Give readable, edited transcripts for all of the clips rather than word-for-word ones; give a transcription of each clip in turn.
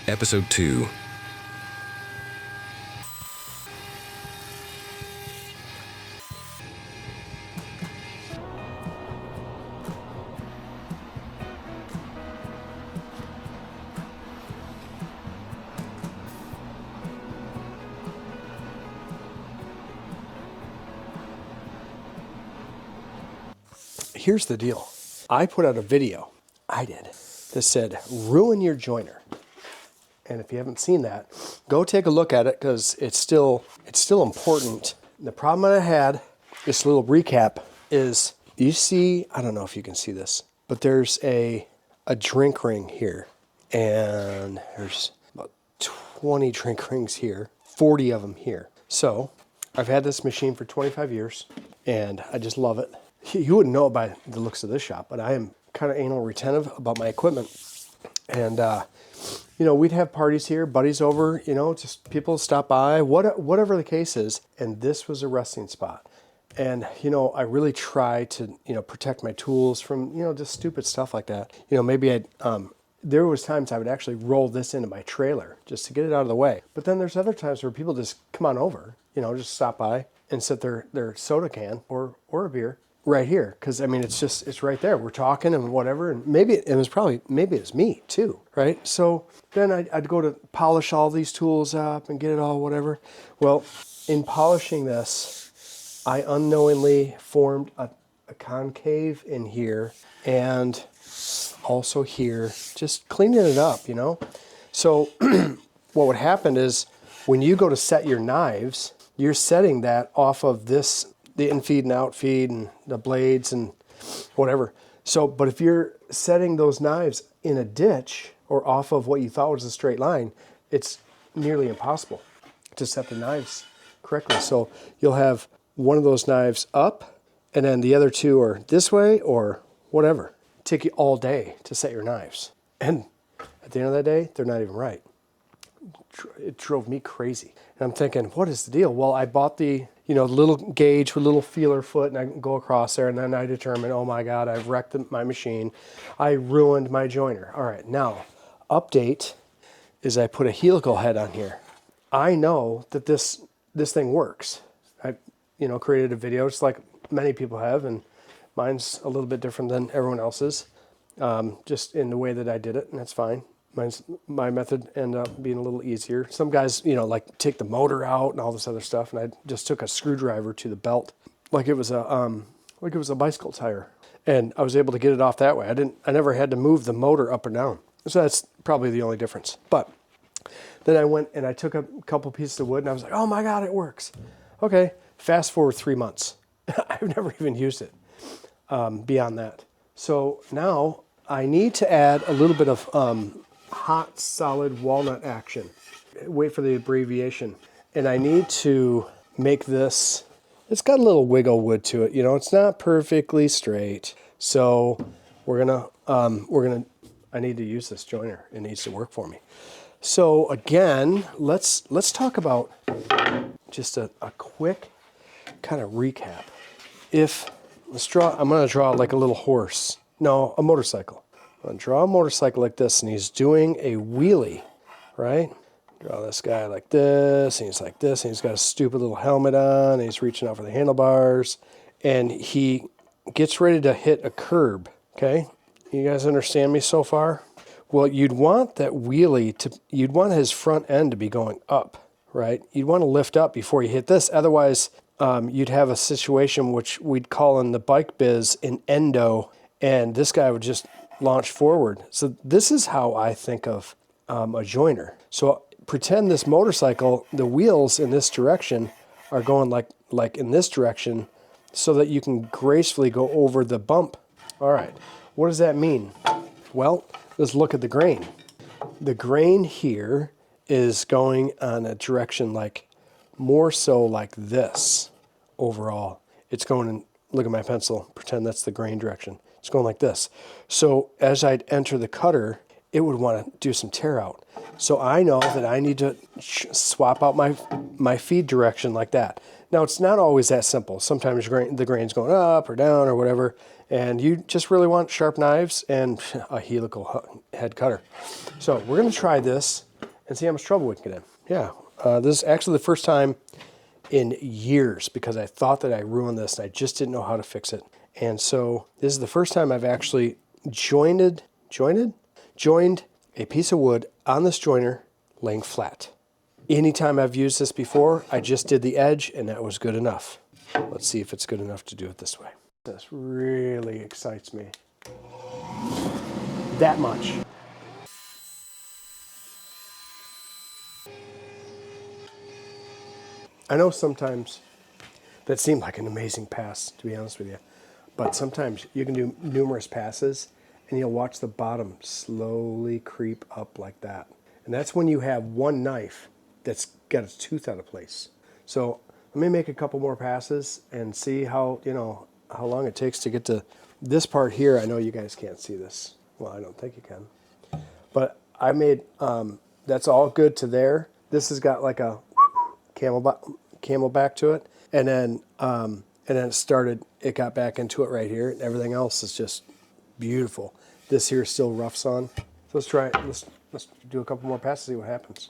Episode 2. Here's the deal. I put out a video, that said, ruin your joiner. And if you haven't seen that, go take a look at it because it's still important. The problem that I had, this little recap, is you see, I don't know if you can see this, but there's a drink ring here. And there's about 20 drink rings here, 40 of them here. So I've had this machine for 25 years and I just love it. You wouldn't know it by the looks of this shop, but I am kind of anal retentive about my equipment. And, we'd have parties here, buddies over, just people stop by, whatever the case is. And this was a resting spot. And, I really try to, protect my tools from, just stupid stuff like that. Maybe there was times I would actually roll this into my trailer just to get it out of the way. But then there's other times where people just come on over, just stop by and set their soda can or a beer right here, because it's right there. We're talking and whatever, and maybe it's me too, right? So then I'd go to polish all these tools up and get it all whatever. Well, in polishing this, I unknowingly formed a concave in here and also here, just cleaning it up, So what would happen is when you go to set your knives, you're setting that off of this, the in-feed and out-feed and the blades and whatever. So, but if you're setting those knives in a ditch or off of what you thought was a straight line, it's nearly impossible to set the knives correctly. So you'll have one of those knives up and then the other two are this way or whatever. Take you all day to set your knives. And at the end of that day, they're not even right. It drove me crazy. And I'm thinking, what is the deal? Well, I bought the little gauge with a little feeler foot, and I can go across there, and then I determine, oh my God, I've wrecked my machine. I ruined my joiner. All right, now, update is I put a helical head on here. I know that this thing works. I created a video, just like many people have, and mine's a little bit different than everyone else's, just in the way that I did it, and that's fine. My method ended up being a little easier. Some guys, like take the motor out and all this other stuff, and I just took a screwdriver to the belt, like it was a bicycle tire, and I was able to get it off that way. I never had to move the motor up or down, so that's probably the only difference. But then I went and I took a couple pieces of wood, and I was like, oh my God, it works. Okay, fast forward 3 months, I've never even used it beyond that. So now I need to add a little bit of hot solid walnut action. Wait for the abbreviation. And I need to make this, it's got a little wiggle wood to it. It's not perfectly straight. So I need to use this joiner. It needs to work for me. So again, let's talk about just a quick kind of recap. I'm going to draw like a little horse. No, a motorcycle. I'm going to draw a motorcycle like this, and he's doing a wheelie, right? Draw this guy like this, and he's like this, and he's got a stupid little helmet on, and he's reaching out for the handlebars, and he gets ready to hit a curb, okay? You guys understand me so far? Well, you'd want that wheelie you'd want his front end to be going up, right? You'd want to lift up before you hit this. Otherwise, you'd have a situation which we'd call in the bike biz an endo, and this guy would just launch forward. So this is how I think of a joiner. So pretend this motorcycle, the wheels in this direction are going like in this direction so that you can gracefully go over the bump. All right, what does that mean? Well, let's look at the grain. The grain here is going on a direction like more so like this overall. It's going in, look at my pencil, pretend that's the grain direction. It's going like this. So as I'd enter the cutter, it would want to do some tear out. So I know that I need to swap out my feed direction like that. Now, it's not always that simple. Sometimes the grain's going up or down or whatever, and you just really want sharp knives and a helical head cutter. So we're going to try this and see how much trouble we can get in. Yeah, this is actually the first time in years because I thought that I ruined this and I just didn't know how to fix it. And so this is the first time I've actually joined a piece of wood on this joiner laying flat. Anytime I've used this before, I just did the edge and that was good enough. Let's see if it's good enough to do it this way. This really excites me. That much. I know sometimes that seemed like an amazing pass, to be honest with you. But sometimes you can do numerous passes and you'll watch the bottom slowly creep up like that. And that's when you have one knife that's got its tooth out of place. So let me make a couple more passes and see how, how long it takes to get to this part here. I know you guys can't see this. Well, I don't think you can. But I made, that's all good to there. This has got like a camelback to it. And then it got back into it right here. And everything else is just beautiful. This here is still rough sawn. So let's try it. Let's do a couple more passes, see what happens.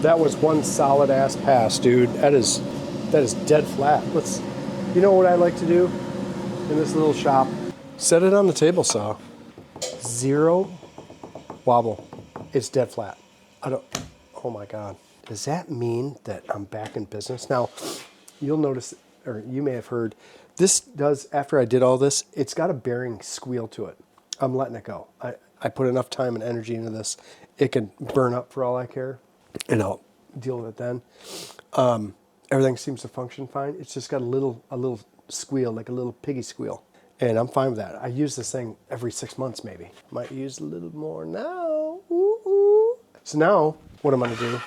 That was one solid ass pass, dude. That is dead flat. You know what I like to do in this little shop? Set it on the table saw. Zero wobble. It's dead flat. Oh my God. Does that mean that I'm back in business? Now, you'll notice, or you may have heard, this does, after I did all this, it's got a bearing squeal to it. I'm letting it go. I put enough time and energy into this. It can burn up for all I care, and I'll deal with it then. Everything seems to function fine. It's just got a little squeal, like a little piggy squeal. And I'm fine with that. I use this thing every 6 months maybe. Might use a little more now. Ooh, ooh. So now, what I'm gonna do,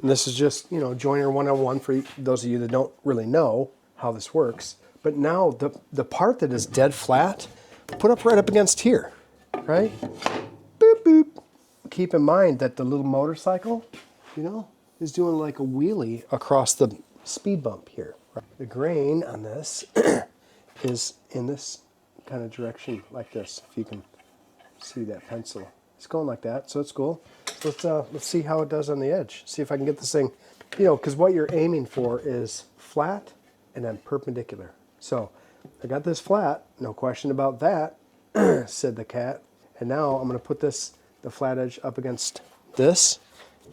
and this is just, joiner 101 for those of you that don't really know how this works. But now the part that is dead flat, put up right up against here, right? Boop, boop. Keep in mind that the little motorcycle, is doing like a wheelie across the speed bump here. The grain on this is in this kind of direction like this, if you can see that pencil. It's going like that, so it's cool. So let's see how it does on the edge. See if I can get this thing, because what you're aiming for is flat and then perpendicular. So I got this flat, no question about that, said the cat. And now I'm going to put the flat edge up against this,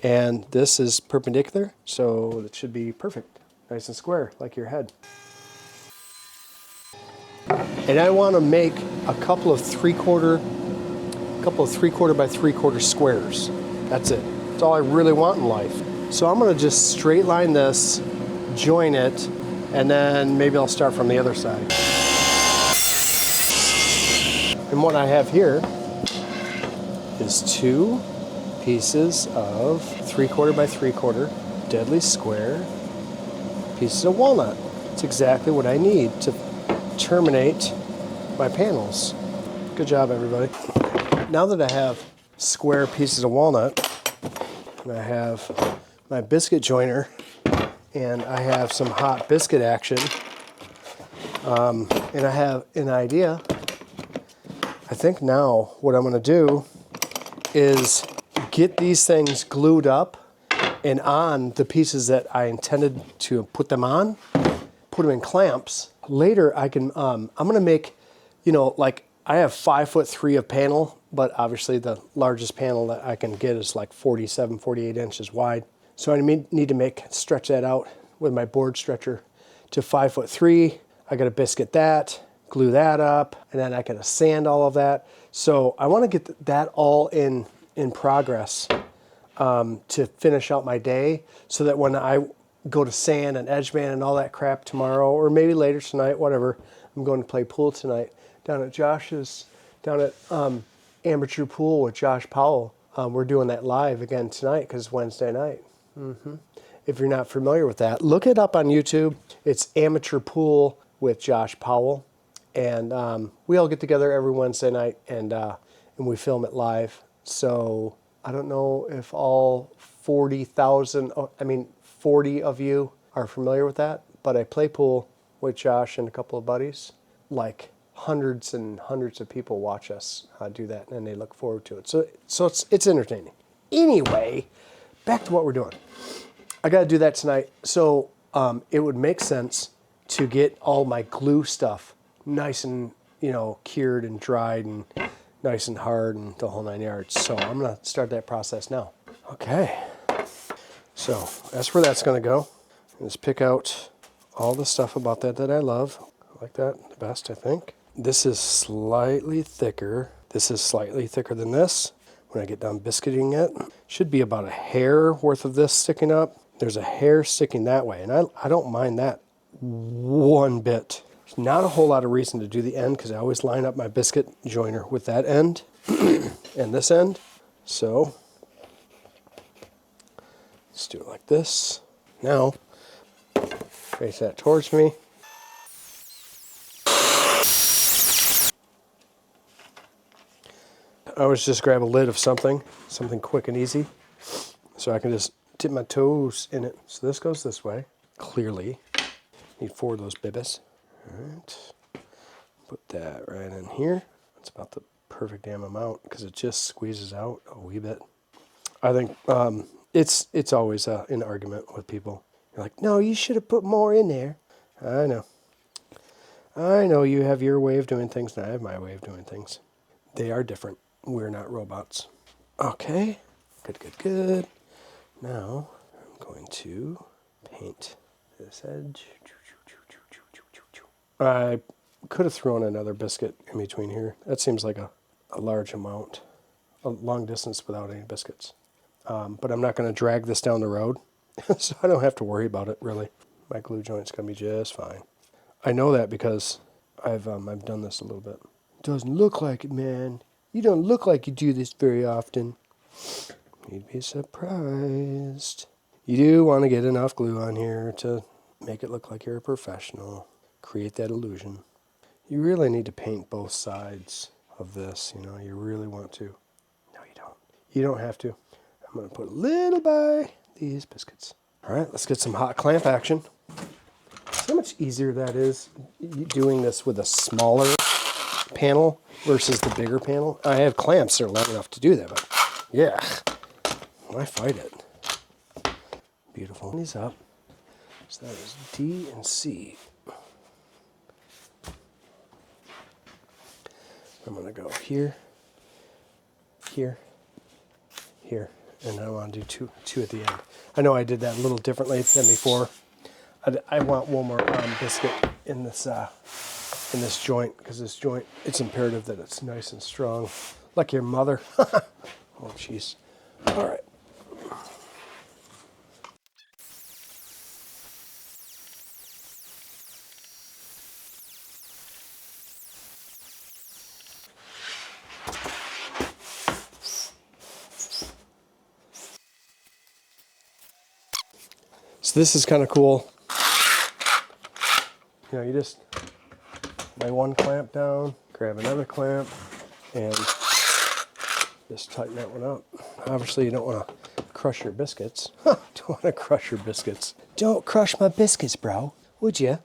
and this is perpendicular, so it should be perfect, nice and square, like your head. And I want to make a couple of 3/4 by 3/4 squares. That's it. That's all I really want in life. So I'm going to just straight line this, join it, and then maybe I'll start from the other side. And what I have here is 2 pieces of 3/4 by 3/4 deadly square pieces of walnut. It's exactly what I need to terminate my panels. Good job, everybody. Now that I have square pieces of walnut, and I have my biscuit joiner, and I have some hot biscuit action, and I have an idea, I think now what I'm going to do is get these things glued up and on the pieces that I intended to put them on, put them in clamps. Later I can, I'm going to make, like I have 5'3" of panel, but obviously the largest panel that I can get is like 47, 48 inches wide. So I need to stretch that out with my board stretcher to 5'3". I got to biscuit that, glue that up, and then I got to sand all of that. So I want to get that all in progress to finish out my day, so that when I go to sand and edge band and all that crap tomorrow, or maybe later tonight, whatever, I'm going to play pool tonight down at Amateur Pool with Josh Powell. We're doing that live again tonight because it's Wednesday night. If you're not familiar with that, look it up on YouTube. It's Amateur Pool with Josh Powell. And we all get together every Wednesday night and we film it live. So I don't know if all 40 of you are familiar with that, but I play pool with Josh and a couple of buddies like hundreds and hundreds of people watch us do that, and they look forward to it. So it's entertaining. Anyway, back to what we're doing. I got to do that tonight. So it would make sense to get all my glue stuff nice and, cured and dried and nice and hard and the whole 9 yards. So I'm going to start that process now. Okay. So that's where that's going to go. Just pick out all the stuff about that I love. I like that the best, I think. This is slightly thicker. This is slightly thicker than this. When I get done biscuiting it, should be about a hair worth of this sticking up. There's a hair sticking that way, and I don't mind that one bit. There's not a whole lot of reason to do the end because I always line up my biscuit joiner with that end and this end. So let's do it like this. Now, face that towards me. I always just grab a lid of something quick and easy, so I can just dip my toes in it. So this goes this way. Clearly, need 4 of those bibis. All right, put that right in here. That's about the perfect damn amount because it just squeezes out a wee bit. I think it's always an argument with people. You're like, no, you should have put more in there. I know you have your way of doing things, and I have my way of doing things. They are different. We're not robots. Okay, good. Now, I'm going to paint this edge. I could have thrown another biscuit in between here. That seems like a large amount, a long distance without any biscuits. But I'm not going to drag this down the road, so I don't have to worry about it, really. My glue joint's going to be just fine. I know that because I've done this a little bit. Doesn't look like it, man. You don't look like you do this very often. You'd be surprised. You do want to get enough glue on here to make it look like you're a professional. Create that illusion. You really need to paint both sides of this, you really want to. No, you don't. You don't have to. I'm going to put a little by these biscuits. All right, let's get some hot clamp action. See how much easier that is doing this with a smaller panel versus the bigger panel. I have clamps that are long enough to do that, but yeah, I fight it. Beautiful. These up. So that is D and C. I'm going to go here, here, here, and I want to do two at the end. I know I did that a little differently than before. I want one more biscuit in this joint, because this joint, it's imperative that it's nice and strong, like your mother. Oh, jeez. All right. So this is kind of cool. You just lay one clamp down, grab another clamp, and just tighten that one up. Obviously, you don't want to crush your biscuits. Don't want to crush your biscuits. Don't crush my biscuits, bro. Would you?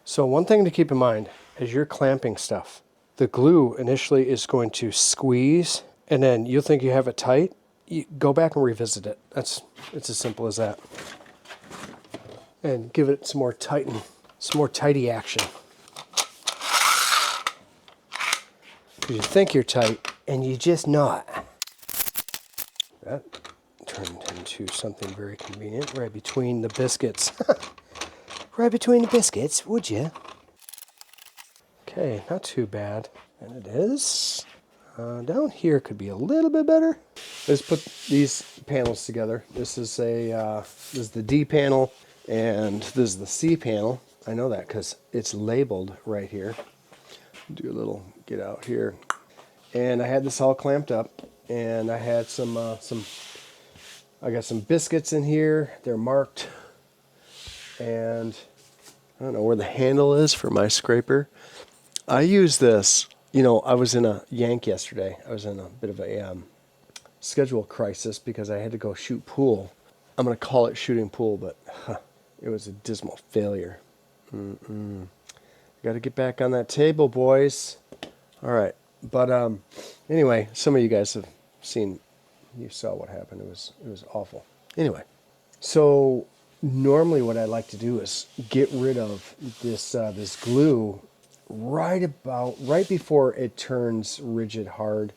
So one thing to keep in mind as you're clamping stuff, the glue initially is going to squeeze, and then you'll think you have it tight. You go back and revisit it. It's as simple as that. And give it some more tighty action. Because you think you're tight, and you're just not. That turned into something very convenient, right between the biscuits. Right between the biscuits, would you? Okay, not too bad. And it is. Down here could be a little bit better. Let's put these panels together. This is the D panel, and this is the C panel. I know that because it's labeled right here. Do a little get out here, and I had this all clamped up, and I had I got some biscuits in here. They're marked, and I don't know where the handle is for my scraper. I use this. I was in a yank yesterday. I was in a bit of a schedule crisis because I had to go shoot pool. I'm going to call it shooting pool, but it was a dismal failure. Got to get back on that table, boys. All right. But anyway, some of you guys have seen, you saw what happened. It was awful. Anyway, so normally what I like to do is get rid of this glue right before it turns rigid hard,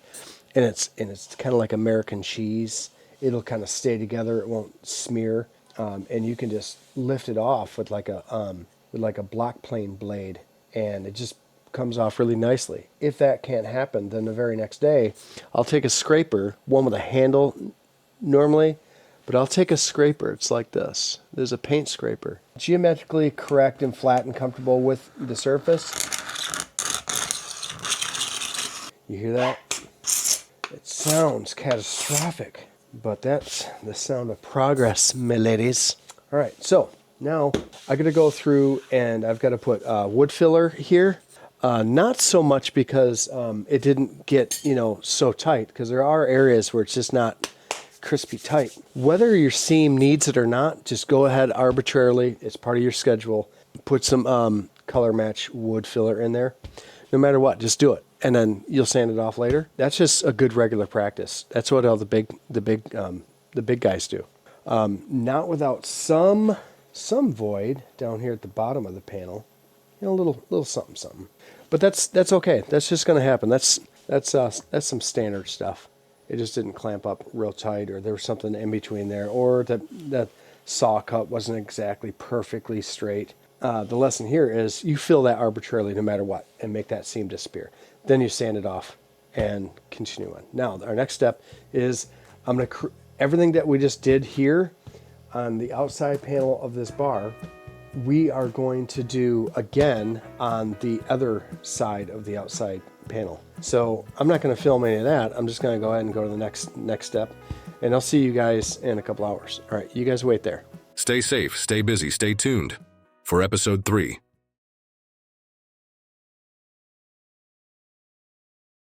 and it's kind of like American cheese. It'll kind of stay together. It won't smear, and you can just lift it off with like a block plane blade, and it just comes off really nicely. If that can't happen, then the very next day, I'll take a scraper, one with a handle normally, but I'll take a scraper. It's like this. There's a paint scraper. Geometrically correct and flat and comfortable with the surface. You hear that? It sounds catastrophic, but that's the sound of progress, my ladies. All right, so now I got to go through and I've got to put wood filler here. Not so much because it didn't get, so tight, because there are areas where it's just not crispy tight. Whether your seam needs it or not, just go ahead arbitrarily. It's part of your schedule. Put some color match wood filler in there. No matter what, just do it. And then you'll sand it off later. That's just a good regular practice. That's what all the big guys do. Not without some void down here at the bottom of the panel. A little something. But that's okay. That's just going to happen. That's some standard stuff. It just didn't clamp up real tight, or there was something in between there, or that saw cut wasn't exactly perfectly straight. The lesson here is you fill that arbitrarily no matter what and make that seam disappear. Then you sand it off and continue on. Now, our next step is I'm going to everything that we just did here on the outside panel of this bar, we are going to do again on the other side of the outside panel. So I'm not going to film any of that. I'm just going to go ahead and go to the next step, and I'll see you guys in a couple hours. All right, you guys wait there. Stay safe, stay busy, stay tuned for episode 3.